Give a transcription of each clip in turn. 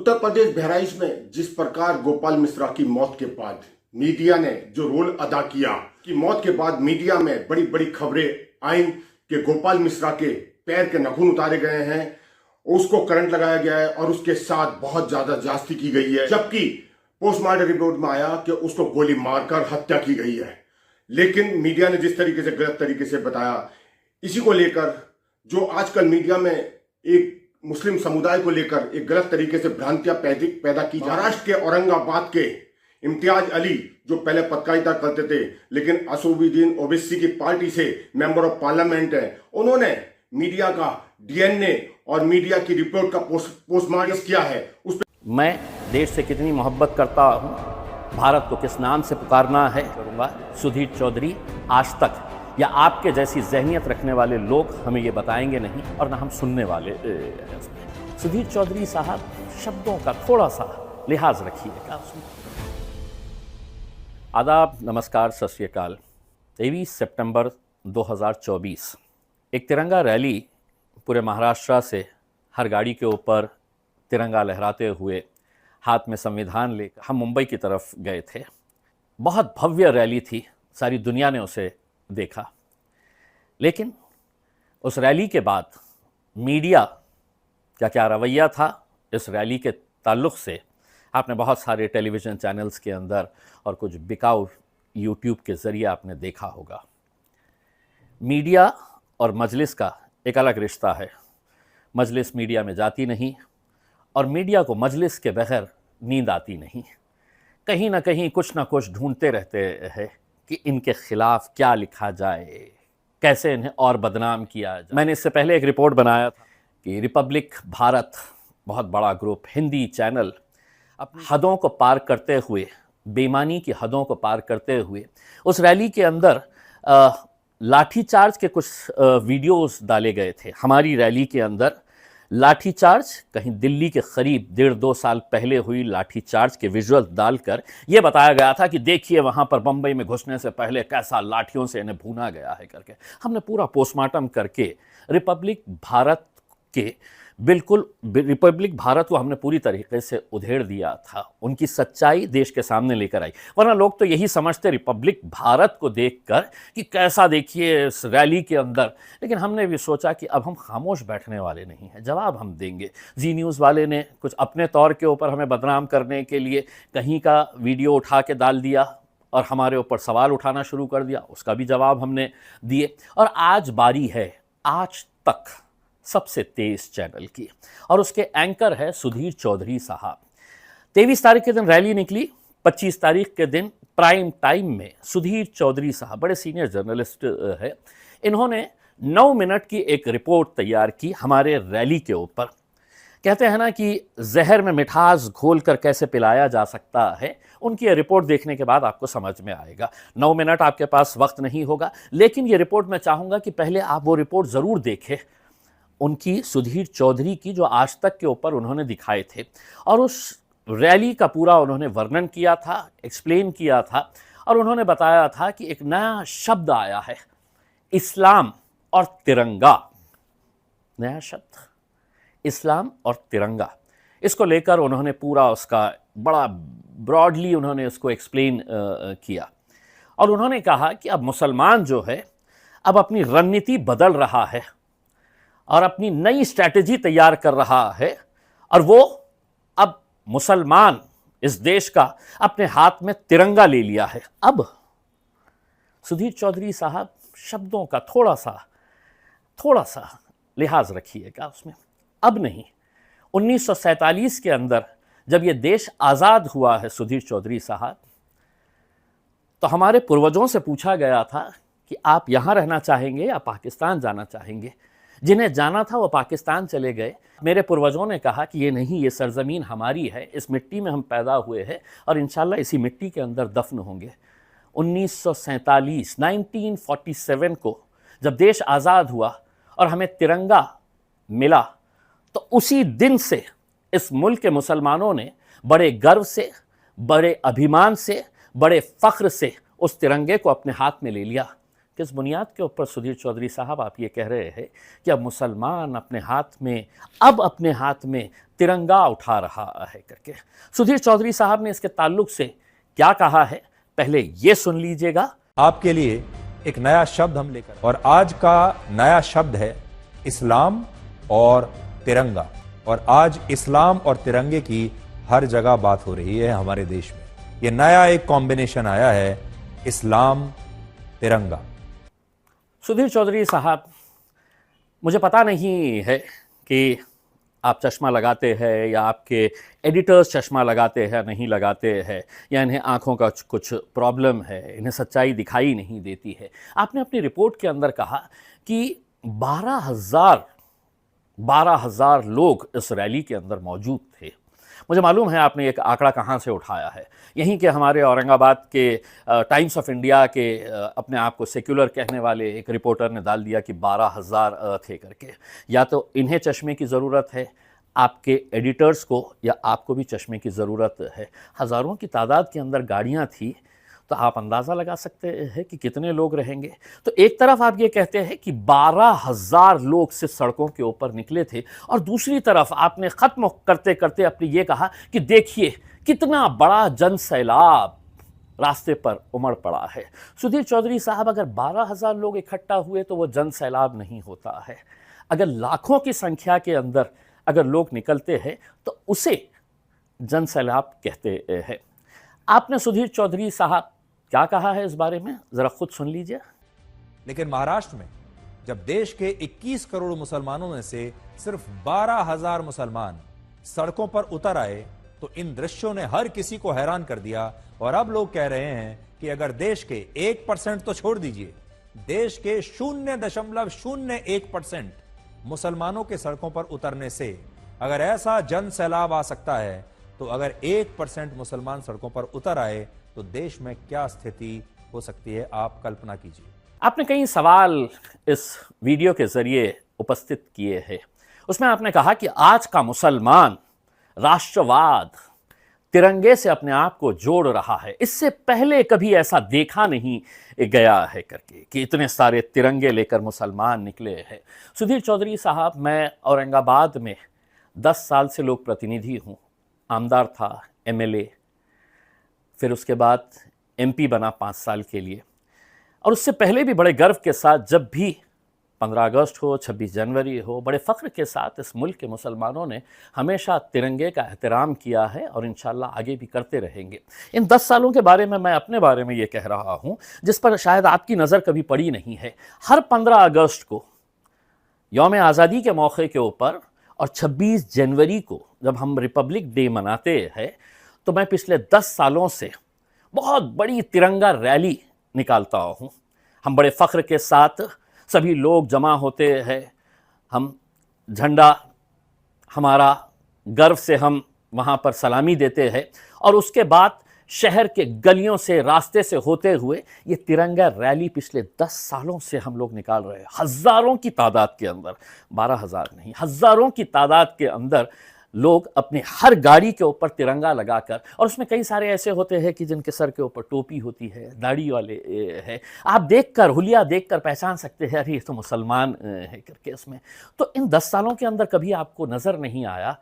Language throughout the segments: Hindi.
उत्तर प्रदेश बहराइच में जिस प्रकार गोपाल मिश्रा की मौत के बाद मीडिया ने जो रोल अदा किया कि मौत के बाद मीडिया में बड़ी बड़ी खबरें आई कि गोपाल मिश्रा के पैर के नाखून उतारे गए हैं, उसको करंट लगाया गया है और उसके साथ बहुत ज्यादा जास्ती की गई है, जबकि पोस्टमार्टम रिपोर्ट में आया कि उसको गोली मारकर हत्या की गई है। लेकिन मीडिया ने जिस तरीके से गलत तरीके से बताया, इसी को लेकर जो आजकल मीडिया में एक मुस्लिम समुदाय को लेकर एक गलत तरीके से भ्रांतियां पैदा की। महाराष्ट्र के औरंगाबाद के इम्तियाज अली जो पहले पत्रकारिता करते थे लेकिन असदुद्दीन ओवैसी की पार्टी से मेंबर ऑफ पार्लियामेंट है, उन्होंने मीडिया का डीएनए और मीडिया की रिपोर्ट का पोस्टमार्टम किया है। उस मैं देश से कितनी मोहब्बत करता हूँ, भारत को किस नाम से पुकारना है करूँगा। सुधीर चौधरी आज तक या आपके जैसी जहनियत रखने वाले लोग हमें ये बताएंगे नहीं और ना हम सुनने वाले। सुधीर चौधरी साहब, शब्दों का थोड़ा सा लिहाज रखिएगा उसमें। आदाब, नमस्कार, सत श्री अकाल। 23 सितंबर 2024 एक तिरंगा रैली पूरे महाराष्ट्र से हर गाड़ी के ऊपर तिरंगा लहराते हुए हाथ में संविधान लेकर हम मुंबई की तरफ गए थे। बहुत भव्य रैली थी, सारी दुनिया ने उसे देखा। लेकिन उस रैली के बाद मीडिया का क्या रवैया था, इस रैली के ताल्लुक़ से आपने बहुत सारे टेलीविज़न चैनल्स के अंदर और कुछ बिकाऊ यूट्यूब के ज़रिए आपने देखा होगा। मीडिया और मजलिस का एक अलग रिश्ता है। मजलिस मीडिया में जाती नहीं और मीडिया को मजलिस के बगैर नींद आती नहीं। कहीं ना कहीं कुछ ना कुछ ढूंढते रहते हैं कि इनके ख़िलाफ़ क्या लिखा जाए, कैसे इन्हें और बदनाम किया जाए। मैंने इससे पहले एक रिपोर्ट बनाया था कि रिपब्लिक भारत, बहुत बड़ा ग्रुप, हिंदी चैनल, अपनी हदों को पार करते हुए, बेईमानी की हदों को पार करते हुए उस रैली के अंदर लाठीचार्ज के कुछ वीडियोस डाले गए थे। हमारी रैली के अंदर लाठीचार्ज, कहीं दिल्ली के करीब 1.5-2 साल पहले हुई लाठीचार्ज के विजुअल डालकर यह बताया गया था कि देखिए वहाँ पर बम्बई में घुसने से पहले कैसा लाठियों से इन्हें भूना गया है करके। हमने पूरा पोस्टमार्टम करके रिपब्लिक भारत के बिल्कुल रिपब्लिक भारत को हमने पूरी तरीके से उधेड़ दिया था। उनकी सच्चाई देश के सामने लेकर आई। वरना लोग तो यही समझते रिपब्लिक भारत को देखकर कि कैसा देखिए इस रैली के अंदर। लेकिन हमने भी सोचा कि अब हम खामोश बैठने वाले नहीं हैं, जवाब हम देंगे। जी न्यूज़ वाले ने कुछ अपने तौर के ऊपर हमें बदनाम करने के लिए कहीं का वीडियो उठा के डाल दिया और हमारे ऊपर सवाल उठाना शुरू कर दिया, उसका भी जवाब हमने दिए। और आज बारी है आज तक सबसे तेज चैनल की, और उसके एंकर है सुधीर चौधरी साहब। 23 तारीख के दिन रैली निकली, 25 तारीख के दिन प्राइम टाइम में सुधीर चौधरी साहब, बड़े सीनियर जर्नलिस्ट है, इन्होंने 9 मिनट की एक रिपोर्ट तैयार की हमारे रैली के ऊपर। कहते हैं ना कि जहर में मिठास घोल कर कैसे पिलाया जा सकता है, उनकी ये रिपोर्ट देखने के बाद आपको समझ में आएगा। 9 मिनट आपके पास वक्त नहीं होगा, लेकिन ये रिपोर्ट मैं चाहूँगा कि पहले आप वो रिपोर्ट ज़रूर देखें, उनकी सुधीर चौधरी की, जो आज तक के ऊपर उन्होंने दिखाए थे। और उस रैली का पूरा उन्होंने वर्णन किया था, एक्सप्लेन किया था, और उन्होंने बताया था कि एक नया शब्द आया है, इस्लाम और तिरंगा। नया शब्द, इस्लाम और तिरंगा। इसको लेकर उन्होंने पूरा उसका बड़ा ब्रॉडली उन्होंने उसको एक्सप्लेन किया। और उन्होंने कहा कि अब मुसलमान जो है अब अपनी रणनीति बदल रहा है और अपनी नई स्ट्रैटेजी तैयार कर रहा है, और वो अब मुसलमान इस देश का अपने हाथ में तिरंगा ले लिया है। अब सुधीर चौधरी साहब, शब्दों का थोड़ा सा लिहाज रखिएगा उसमें। अब नहीं, 1947 के अंदर जब ये देश आज़ाद हुआ है सुधीर चौधरी साहब, तो हमारे पूर्वजों से पूछा गया था कि आप यहाँ रहना चाहेंगे या पाकिस्तान जाना चाहेंगे। जिन्हें जाना था वो पाकिस्तान चले गए। मेरे पूर्वजों ने कहा कि ये नहीं, ये सरज़मीन हमारी है, इस मिट्टी में हम पैदा हुए हैं और इंशाल्लाह इसी मिट्टी के अंदर दफन होंगे। 1947 को जब देश आज़ाद हुआ और हमें तिरंगा मिला, तो उसी दिन से इस मुल्क के मुसलमानों ने बड़े गर्व से, बड़े अभिमान से, बड़े फ़ख्र से उस तिरंगे को अपने हाथ में ले लिया। किस बुनियाद के ऊपर सुधीर चौधरी साहब आप ये कह रहे हैं कि अब मुसलमान अपने हाथ में तिरंगा उठा रहा है करके? सुधीर चौधरी साहब ने इसके ताल्लुक से क्या कहा है, पहले ये सुन लीजिएगा। आपके लिए एक नया शब्द हम लेकर, और आज का नया शब्द है इस्लाम और तिरंगा। और आज इस्लाम और तिरंगे की हर जगह बात हो रही है हमारे देश में। ये नया एक कॉम्बिनेशन आया है, इस्लाम तिरंगा। सुधीर चौधरी साहब, मुझे पता नहीं है कि आप चश्मा लगाते हैं या आपके एडिटर्स चश्मा लगाते हैं नहीं लगाते हैं, या इन्हें आँखों का कुछ प्रॉब्लम है, इन्हें सच्चाई दिखाई नहीं देती है। आपने अपनी रिपोर्ट के अंदर कहा कि 12,000 लोग इस रैली के अंदर मौजूद थे। मुझे मालूम है आपने एक आंकड़ा कहाँ से उठाया है। यहीं के हमारे औरंगाबाद के टाइम्स ऑफ इंडिया के अपने आप को सेक्युलर कहने वाले एक रिपोर्टर ने डाल दिया कि 12,000 थे करके। या तो इन्हें चश्मे की ज़रूरत है, आपके एडिटर्स को, या आपको भी चश्मे की ज़रूरत है। हज़ारों की तादाद के अंदर गाड़ियाँ थी, तो आप अंदाज़ा लगा सकते हैं कि कितने लोग रहेंगे। तो एक तरफ आप ये कहते हैं कि 12,000 लोग सिर्फ सड़कों के ऊपर निकले थे, और दूसरी तरफ आपने ख़त्म करते करते अपने ये कहा कि देखिए कितना बड़ा जन सैलाब रास्ते पर उमड़ पड़ा है। सुधीर चौधरी साहब, अगर 12,000 लोग इकट्ठा हुए तो वो जन सैलाब नहीं होता है। अगर लाखों की संख्या के अंदर अगर लोग निकलते हैं तो उसे जन सैलाब कहते हैं। आपने सुधीर चौधरी साहब क्या कहा है इस बारे में, जरा खुद सुन लीजिए। लेकिन महाराष्ट्र में जब देश के 21 करोड़ मुसलमानों में से सिर्फ 12,000 मुसलमान सड़कों पर उतर आए, तो इन दृश्यों ने हर किसी को हैरान कर दिया। और अब लोग कह रहे हैं कि अगर देश के 1% तो छोड़ दीजिए, देश के 0.01% मुसलमानों के सड़कों पर उतरने से अगर ऐसा जन सैलाब आ सकता है, तो अगर 1% मुसलमान सड़कों पर उतर आए तो देश में क्या स्थिति हो सकती है, आप कल्पना कीजिए। आपने कई सवाल इस वीडियो के जरिए उपस्थित किए हैं। उसमें आपने कहा कि आज का मुसलमान राष्ट्रवाद, तिरंगे से अपने आप को जोड़ रहा है। इससे पहले कभी ऐसा देखा नहीं गया है करके कि इतने सारे तिरंगे लेकर मुसलमान निकले हैं। सुधीर चौधरी साहब, मैं औरंगाबाद में 10 साल से लोक प्रतिनिधि हूँ, आमदार था, एमएलए, फिर उसके बाद एमपी बना 5 साल के लिए। और उससे पहले भी बड़े गर्व के साथ जब भी 15 अगस्त हो, 26 जनवरी हो, बड़े फ़ख्र के साथ इस मुल्क के मुसलमानों ने हमेशा तिरंगे का एहतराम किया है और इंशाअल्लाह आगे भी करते रहेंगे। इन 10 सालों के बारे में मैं अपने बारे में ये कह रहा हूँ जिस पर शायद आपकी नज़र कभी पड़ी नहीं है। हर 15 अगस्त को यौम आज़ादी के मौके के ऊपर और 26 जनवरी को जब हम रिपब्लिक डे मनाते हैं, तो मैं पिछले 10 सालों से बहुत बड़ी तिरंगा रैली निकालता हूँ। हम बड़े फ़ख्र के साथ सभी लोग जमा होते हैं, हम झंडा, हमारा गर्व से हम वहाँ पर सलामी देते हैं, और उसके बाद शहर के गलियों से, रास्ते से होते हुए ये तिरंगा रैली पिछले 10 सालों से हम लोग निकाल रहे हैं। हज़ारों की तादाद के अंदर, 12,000 नहीं, हज़ारों की तादाद के अंदर लोग अपने हर गाड़ी के ऊपर तिरंगा लगाकर, और उसमें कई सारे ऐसे होते हैं कि जिनके सर के ऊपर टोपी होती है, दाढ़ी वाले हैं, आप देखकर, हुलिया देखकर पहचान सकते हैं अरे ये तो मुसलमान है करके। इसमें तो इन 10 सालों के अंदर कभी आपको नज़र नहीं आया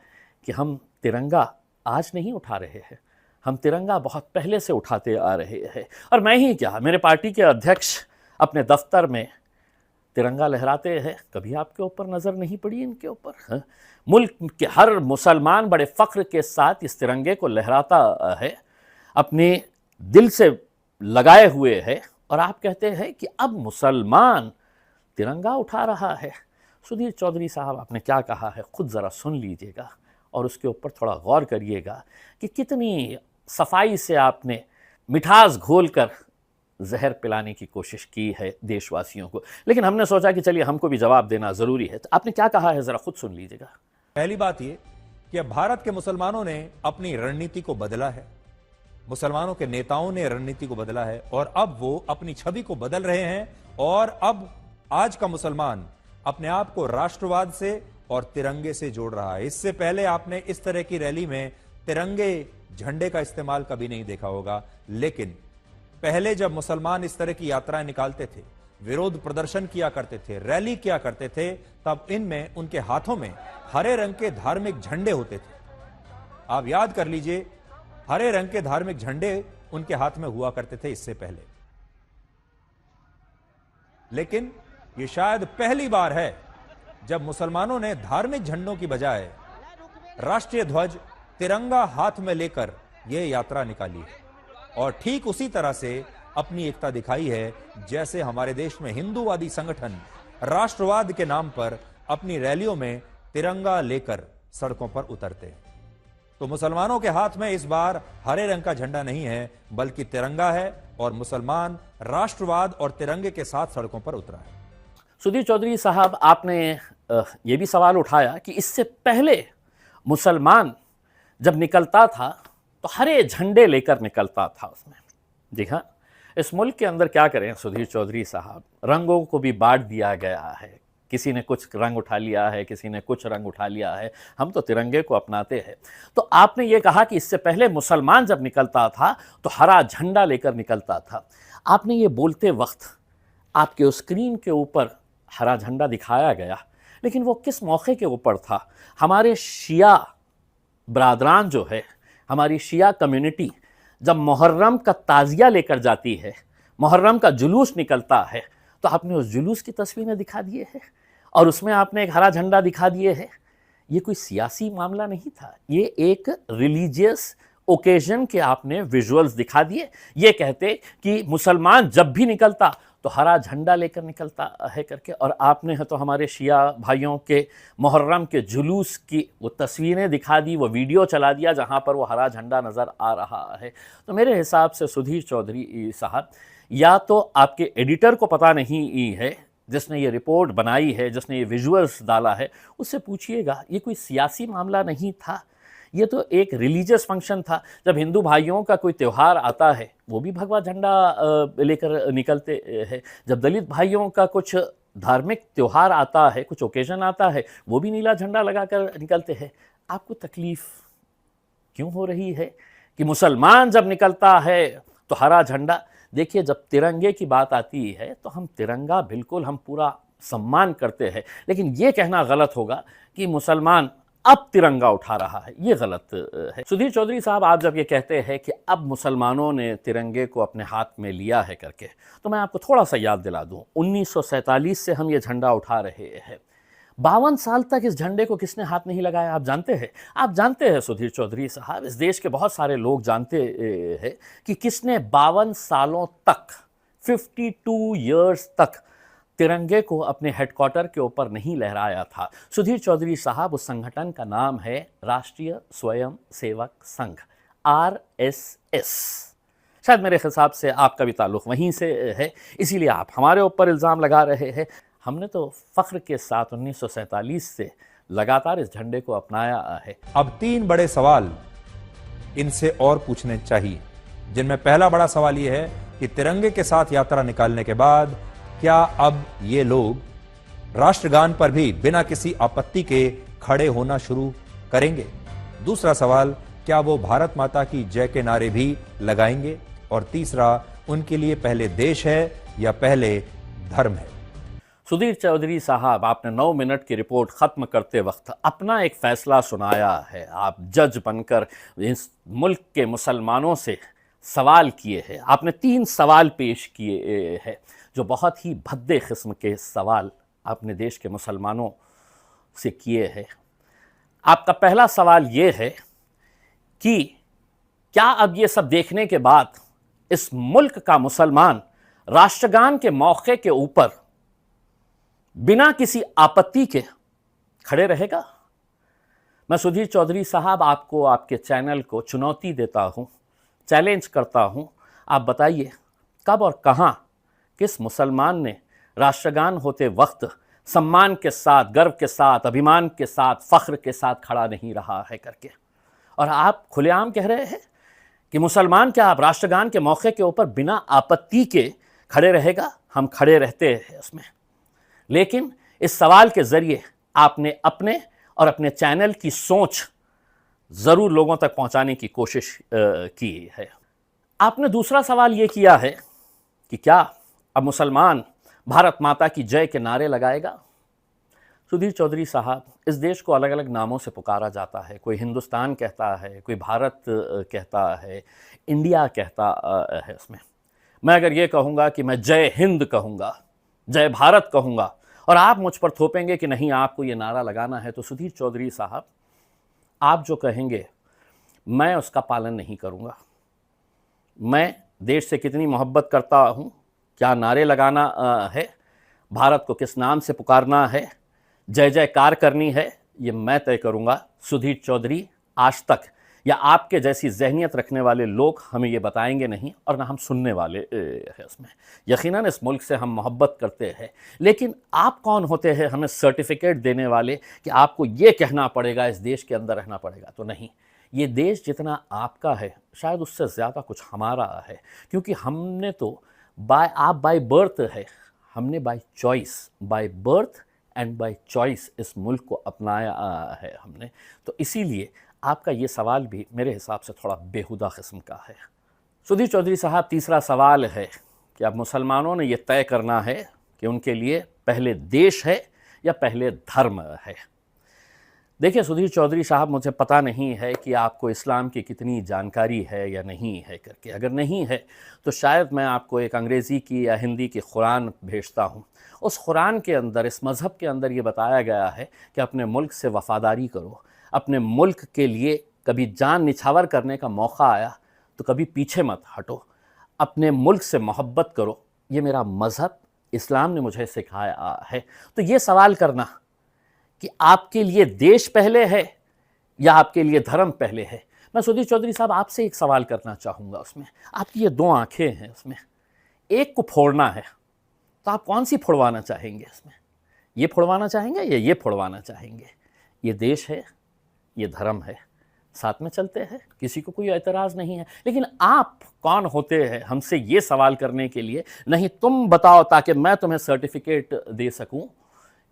कि हम तिरंगा आज नहीं उठा रहे हैं, हम तिरंगा बहुत पहले से उठाते आ रहे हैं। और मैं ही क्या, मेरे पार्टी के अध्यक्ष अपने दफ्तर में तिरंगा लहराते हैं, कभी आपके ऊपर नज़र नहीं पड़ी इनके ऊपर? मुल्क के हर मुसलमान बड़े फ़ख्र के साथ इस तिरंगे को लहराता है, अपने दिल से लगाए हुए है, और आप कहते हैं कि अब मुसलमान तिरंगा उठा रहा है। सुधीर चौधरी साहब, आपने क्या कहा है खुद ज़रा सुन लीजिएगा और उसके ऊपर थोड़ा गौर करिएगा कि कितनी सफाई से आपने मिठास घोलकर जहर पिलाने की कोशिश की है देशवासियों को। लेकिन हमने सोचा कि चलिए हमको भी जवाब देना ज़रूरी है। तो आपने क्या कहा है ज़रा खुद सुन लीजिएगा। पहली बात यह कि अब भारत के मुसलमानों ने अपनी रणनीति को बदला है, मुसलमानों के नेताओं ने रणनीति को बदला है, और अब वो अपनी छवि को बदल रहे हैं। और अब आज का मुसलमान अपने आप को राष्ट्रवाद से और तिरंगे से जोड़ रहा है। इससे पहले आपने इस तरह की रैली में तिरंगे झंडे का इस्तेमाल कभी नहीं देखा होगा। लेकिन पहले जब मुसलमान इस तरह की यात्राएं निकालते थे, विरोध प्रदर्शन किया करते थे, रैली किया करते थे, तब इनमें उनके हाथों में हरे रंग के धार्मिक झंडे होते थे। आप याद कर लीजिए, हरे रंग के धार्मिक झंडे उनके हाथ में हुआ करते थे इससे पहले। लेकिन यह शायद पहली बार है जब मुसलमानों ने धार्मिक झंडों की बजाय राष्ट्रीय ध्वज तिरंगा हाथ में लेकर यह यात्रा निकाली है और ठीक उसी तरह से अपनी एकता दिखाई है जैसे हमारे देश में हिंदूवादी संगठन राष्ट्रवाद के नाम पर अपनी रैलियों में तिरंगा लेकर सड़कों पर उतरते हैं। तो मुसलमानों के हाथ में इस बार हरे रंग का झंडा नहीं है बल्कि तिरंगा है और मुसलमान राष्ट्रवाद और तिरंगे के साथ सड़कों पर उतरा है। सुधीर चौधरी साहब, आपने ये भी सवाल उठाया कि इससे पहले मुसलमान जब निकलता था तो हरे झंडे लेकर निकलता था उसमें। जी हाँ, इस मुल्क के अंदर क्या करें सुधीर चौधरी साहब, रंगों को भी बांट दिया गया है। किसी ने कुछ रंग उठा लिया है, किसी ने कुछ रंग उठा लिया है, हम तो तिरंगे को अपनाते हैं। तो आपने ये कहा कि इससे पहले मुसलमान जब निकलता था तो हरा झंडा लेकर निकलता था। आपने ये बोलते वक्त आपके स्क्रीन के ऊपर हरा झंडा दिखाया गया, लेकिन वो किस मौके के ऊपर था? हमारे शिया बरादरान जो है, हमारी शिया कम्युनिटी जब मुहर्रम का ताज़िया लेकर जाती है, मुहर्रम का जुलूस निकलता है, तो आपने उस जुलूस की तस्वीरें दिखा दिए हैं और उसमें आपने एक हरा झंडा दिखा दिए है। ये कोई सियासी मामला नहीं था, ये एक रिलीजियस ओकेजन के आपने विजुअल्स दिखा दिए। ये कहते कि मुसलमान जब भी निकलता तो हरा झंडा लेकर निकलता है करके, और आपने है तो हमारे शिया भाइयों के मुहर्रम के जुलूस की वो तस्वीरें दिखा दी, वो वीडियो चला दिया जहाँ पर वो हरा झंडा नज़र आ रहा है। तो मेरे हिसाब से सुधीर चौधरी साहब, या तो आपके एडिटर को पता नहीं है जिसने ये रिपोर्ट बनाई है, जिसने ये विजुअल्स डाला है, उससे पूछिएगा। ये कोई सियासी मामला नहीं था, ये तो एक रिलीजियस फंक्शन था। जब हिंदू भाइयों का कोई त्यौहार आता है वो भी भगवा झंडा लेकर निकलते हैं। जब दलित भाइयों का कुछ धार्मिक त्यौहार आता है, कुछ ओकेजन आता है, वो भी नीला झंडा लगाकर निकलते हैं। आपको तकलीफ़ क्यों हो रही है कि मुसलमान जब निकलता है तो हरा झंडा? देखिए, जब तिरंगे की बात आती है तो हम तिरंगा बिल्कुल हम पूरा सम्मान करते हैं, लेकिन ये कहना गलत होगा कि मुसलमान अब तिरंगा उठा रहा है, ये गलत है। सुधीर चौधरी साहब, आप जब ये कहते हैं कि अब मुसलमानों ने तिरंगे को अपने हाथ में लिया है करके, तो मैं आपको थोड़ा सा याद दिला दूं, 1947 से हम ये झंडा उठा रहे हैं। 52 साल तक इस झंडे को किसने हाथ नहीं लगाया, आप जानते हैं? आप जानते हैं सुधीर चौधरी साहब, इस देश के बहुत सारे लोग जानते हैं कि किसने 52 सालों तक, 52 ईयर्स तक तिरंगे को अपने हेडक्वार्टर के ऊपर नहीं लहराया था। सुधीर चौधरी साहब, उस संगठन का नाम है राष्ट्रीय स्वयं सेवक संघ, RSS। शायद मेरे हिसाब से आपका भी ताल्लुक़ वहीं से है, इसीलिए आप हमारे ऊपर इल्ज़ाम लगा रहे हैं। हमने तो फ़ख्र के साथ 1947 से लगातार इस झंडे को अपनाया है। अब 3 बड़े सवाल इनसे और पूछने चाहिए, जिनमें पहला बड़ा सवाल यह है कि तिरंगे के साथ यात्रा निकालने के बाद क्या अब ये लोग राष्ट्रगान पर भी बिना किसी आपत्ति के खड़े होना शुरू करेंगे? दूसरा सवाल, क्या वो भारत माता की जय के नारे भी लगाएंगे? और तीसरा, उनके लिए पहले देश है या पहले धर्म है? सुधीर चौधरी साहब, आपने 9 मिनट की रिपोर्ट ख़त्म करते वक्त अपना एक फ़ैसला सुनाया है। आप जज बनकर इस मुल्क के मुसलमानों से सवाल किए हैं। आपने 3 सवाल पेश किए हैं, जो बहुत ही भद्दे किस्म के सवाल आपने देश के मुसलमानों से किए हैं। आपका पहला सवाल ये है कि क्या अब ये सब देखने के बाद इस मुल्क का मुसलमान राष्ट्रगान के मौके के ऊपर बिना किसी आपत्ति के खड़े रहेगा? मैं सुधीर चौधरी साहब आपको, आपके चैनल को चुनौती देता हूं, चैलेंज करता हूं। आप बताइए, कब और कहां किस मुसलमान ने राष्ट्रगान होते वक्त सम्मान के साथ, गर्व के साथ, अभिमान के साथ, फ़ख्र के साथ खड़ा नहीं रहा है करके? और आप खुलेआम कह रहे हैं कि मुसलमान क्या आप राष्ट्रगान के मौके के ऊपर बिना आपत्ति के खड़े रहेगा? हम खड़े रहते हैं उसमें, लेकिन इस सवाल के ज़रिए आपने अपने और अपने चैनल की सोच ज़रूर लोगों तक पहुंचाने की कोशिश की है। आपने दूसरा सवाल ये किया है कि क्या अब मुसलमान भारत माता की जय के नारे लगाएगा। सुधीर चौधरी साहब, इस देश को अलग अलग नामों से पुकारा जाता है। कोई हिंदुस्तान कहता है, कोई भारत कहता है, इंडिया कहता है। उसमें मैं अगर ये कहूँगा कि मैं जय हिंद कहूँगा, जय भारत कहूँगा, और आप मुझ पर थोपेंगे कि नहीं आपको ये नारा लगाना है, तो सुधीर चौधरी साहब, आप जो कहेंगे मैं उसका पालन नहीं करूँगा। मैं देश से कितनी मोहब्बत करता हूँ, क्या नारे लगाना है, भारत को किस नाम से पुकारना है, जय जयकार करनी है, ये मैं तय करूँगा। सुधीर चौधरी, आज तक या आपके जैसी जहनियत रखने वाले लोग हमें ये बताएंगे नहीं, और ना हम सुनने वाले हैं उसमें। यकीनन इस मुल्क से हम मोहब्बत करते हैं, लेकिन आप कौन होते हैं हमें सर्टिफिकेट देने वाले कि आपको ये कहना पड़ेगा, इस देश के अंदर रहना पड़ेगा? तो नहीं, ये देश जितना आपका है शायद उससे ज़्यादा कुछ हमारा है, क्योंकि हमने तो आप बाय बर्थ है, हमने by choice, by birth and by choice इस मुल्क को अपनाया है हमने। तो इसीलिए आपका ये सवाल भी मेरे हिसाब से थोड़ा बेहुदा किस्म का है। सुधीर चौधरी साहब, तीसरा सवाल है कि अब मुसलमानों ने ये तय करना है कि उनके लिए पहले देश है या पहले धर्म है। देखिए सुधीर चौधरी साहब, मुझे पता नहीं है कि आपको इस्लाम की कितनी जानकारी है या नहीं है करके। अगर नहीं है तो शायद मैं आपको एक अंग्रेज़ी की या हिंदी की कुरान भेजता हूँ। उस कुरान के अंदर, इस मज़हब के अंदर ये बताया गया है कि अपने मुल्क से वफ़ादारी करो, अपने मुल्क के लिए कभी जान निछावर करने का मौका आया तो कभी पीछे मत हटो, अपने मुल्क से मोहब्बत करो। ये मेरा मज़हब इस्लाम ने मुझे सिखाया है। तो ये सवाल करना कि आपके लिए देश पहले है या आपके लिए धर्म पहले है, मैं सुधीर चौधरी साहब आपसे एक सवाल करना चाहूँगा। उसमें आपकी ये दो आँखें हैं, उसमें एक को फोड़ना है, तो आप कौन सी फोड़वाना चाहेंगे? इसमें ये फोड़वाना चाहेंगे या ये फोड़वाना चाहेंगे? ये देश है, ये धर्म है, साथ में चलते हैं, किसी को कोई एतराज़ नहीं है। लेकिन आप कौन होते हैं हमसे ये सवाल करने के लिए? नहीं, तुम बताओ ताकि मैं तुम्हें सर्टिफिकेट दे सकूं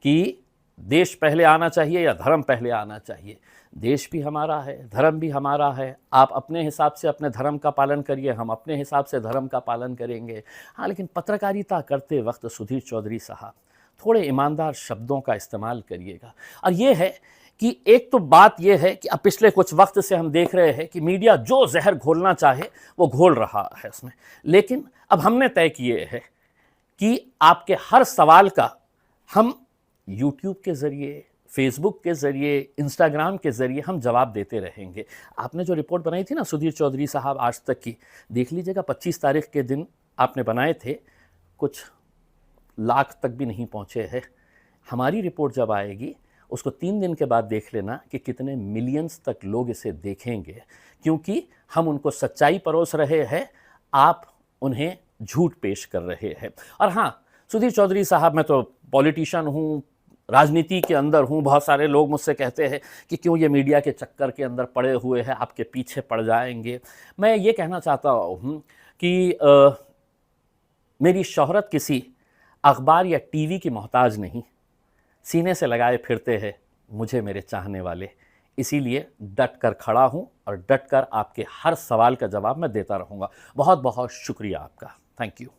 कि देश पहले आना चाहिए या धर्म पहले आना चाहिए। देश भी हमारा है, धर्म भी हमारा है। आप अपने हिसाब से अपने धर्म का पालन करिए, हम अपने हिसाब से धर्म का पालन करेंगे। हाँ, लेकिन पत्रकारिता करते वक्त सुधीर चौधरी साहब थोड़े ईमानदार शब्दों का इस्तेमाल करिएगा। और ये है कि एक तो बात यह है कि अब पिछले कुछ वक्त से हम देख रहे हैं कि मीडिया जो जहर घोलना चाहे वो घोल रहा है उसमें। लेकिन अब हमने तय किए है कि आपके हर सवाल का हम यूट्यूब के ज़रिए, फेसबुक के ज़रिए, इंस्टाग्राम के ज़रिए हम जवाब देते रहेंगे। आपने जो रिपोर्ट बनाई थी ना सुधीर चौधरी साहब आज तक की, देख लीजिएगा, 25 तारीख के दिन आपने बनाए थे, कुछ लाख तक भी नहीं पहुँचे हैं। हमारी रिपोर्ट जब आएगी उसको 3 दिन के बाद देख लेना कि कितने मिलियंस तक लोग इसे देखेंगे, क्योंकि हम उनको सच्चाई परोस रहे हैं, आप उन्हें झूठ पेश कर रहे हैं। और हाँ सुधीर चौधरी साहब, मैं तो पॉलिटिशियन हूँ, राजनीति के अंदर हूँ। बहुत सारे लोग मुझसे कहते हैं कि क्यों ये मीडिया के चक्कर के अंदर पड़े हुए हैं, आपके पीछे पड़ जाएंगे। मैं ये कहना चाहता हूँ कि मेरी शोहरत किसी अखबार या टीवी की मोहताज नहीं, सीने से लगाए फिरते हैं मुझे मेरे चाहने वाले। इसीलिए डट कर खड़ा हूँ और डट कर आपके हर सवाल का जवाब मैं देता रहूँगा। बहुत बहुत शुक्रिया आपका। Thank you.